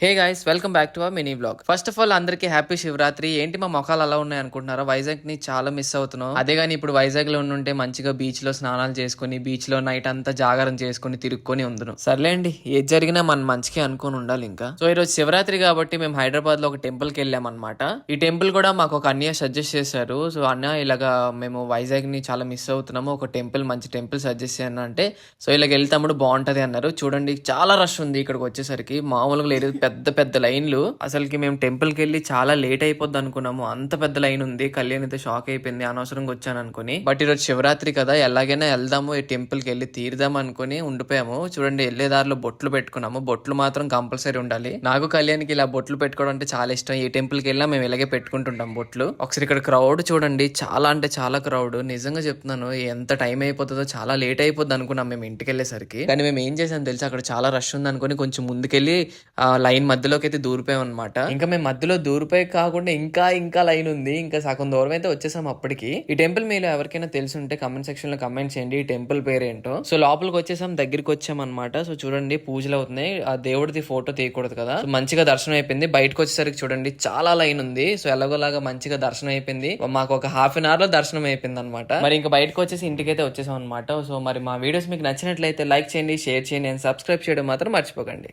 Hey guys, welcome back to our mini blog. First of all అందరికీ happy Shivaratri. ఏంటి మా మొఖాలు అలా ఉన్నాయి అనుకుంటున్నారా? వైజాగ్ ని చాలా మిస్ అవుతున్నాం. అదే గానీ ఇప్పుడు వైజాగ్ లో ఉంటే మంచిగా బీచ్ లో స్నానాలు చేసుకుని బీచ్ లో నైట్ అంతా జాగారం చేసుకుని తిరుక్కొని ఉందును. సర్లేండి, ఏది జరిగినా మనం మంచిగా అనుకుని ఉండాలి ఇంకా. సో ఈ రోజు శివరాత్రి కాబట్టి మేము హైదరాబాద్ లో ఒక టెంపుల్ కి వెళ్ళాం అనమాట. ఈ టెంపుల్ కూడా మాకు ఒక అన్నయ్య సజెస్ట్ చేశారు. సో అన్న ఇలాగా మేము వైజాగ్ ని చాలా మిస్ అవుతున్నాము, ఒక టెంపుల్ మంచి టెంపుల్ సజెస్ట్ చేయను అంటే, సో ఇలాగ వెళ్తాముడు బాగుంటది అన్నారు. చూడండి చాలా రష్ ఉంది ఇక్కడికి వచ్చేసరికి, మామూలుగా లేదు. పెద్ద పెద్ద లైన్లు. అసలుకి మేము టెంపుల్ కి వెళ్ళి చాలా లేట్ అయిపోద్ది అనుకున్నాము, అంత పెద్ద లైన్ ఉంది. కళ్యాణ్ అయితే షాక్ అయిపోయింది అనవసరంగా వచ్చాను అనుకుని. బట్ ఈరోజు శివరాత్రి కదా, ఎలాగైనా వెళ్దాము, ఈ టెంపుల్ కి వెళ్ళి తీరుదాం అనుకుని ఉండిపోయాము. చూడండి వెళ్లే దారిలో బొట్లు పెట్టుకున్నాము. బొట్లు మాత్రం కంపల్సరీ ఉండాలి. నాకు కళ్యాణ్కి ఇలా బొట్లు పెట్టుకోవడం అంటే చాలా ఇష్టం. ఈ టెంపుల్ కి వెళ్ళినా మేము ఇలాగే పెట్టుకుంటుంటాం బొట్లు. ఒకసారి ఇక్కడ క్రౌడ్ చూడండి, చాలా అంటే చాలా క్రౌడ్. నిజంగా చెప్తున్నాను, ఎంత టైం అయిపోతుందో, చాలా లేట్ అయిపోద్ది అనుకున్నాం మేము ఇంటికి వెళ్ళేసరికి. కానీ మేము ఏం చేసాం తెలుసు, అక్కడ చాలా రష్ ఉంది అనుకుని కొంచెం ముందుకెళ్ళి లైన్ మధ్యలోకి అయితే దూరిపోయాం అనమాట. ఇంకా మేము మధ్యలో దూరిపోయి కాకుండా ఇంకా ఇంకా లైన్ ఉంది. ఇంకా సగం దూరం అయితే వచ్చేసాం అప్పటికి. ఈ టెంపుల్ మీలో ఎవరికైనా తెలిసి ఉంటే కమెంట్ సెక్షన్ లో కమెంట్ చేయండి ఈ టెంపుల్ పేరేంటో. సో లోపలికి వచ్చేసాం, దగ్గరికి వచ్చాం అనమాట. సో చూడండి పూజలు అవుతున్నాయి. ఆ దేవుడిది ఫోటో తీయకూడదు కదా. సో మంచిగా దర్శనం అయిపోయింది. బయటకు వచ్చేసరికి చూడండి చాలా లైన్ ఉంది. సో ఎలాగోలాగా మంచిగా దర్శనం అయిపోయింది. మాకు ఒక హాఫ్ అన్ అవర్ లో దర్శనం అయిపోయింది అనమాట. మరి ఇంకా బయటకు వచ్చేసి ఇంటికైతే వచ్చేసాం అనమాట. సో మరి మా వీడియోస్ మీకు నచ్చినట్లయితే లైక్ చేయండి, షేర్ చేయండి అండ్ సబ్స్క్రైబ్ చేయడం మాత్రం మర్చిపోకండి.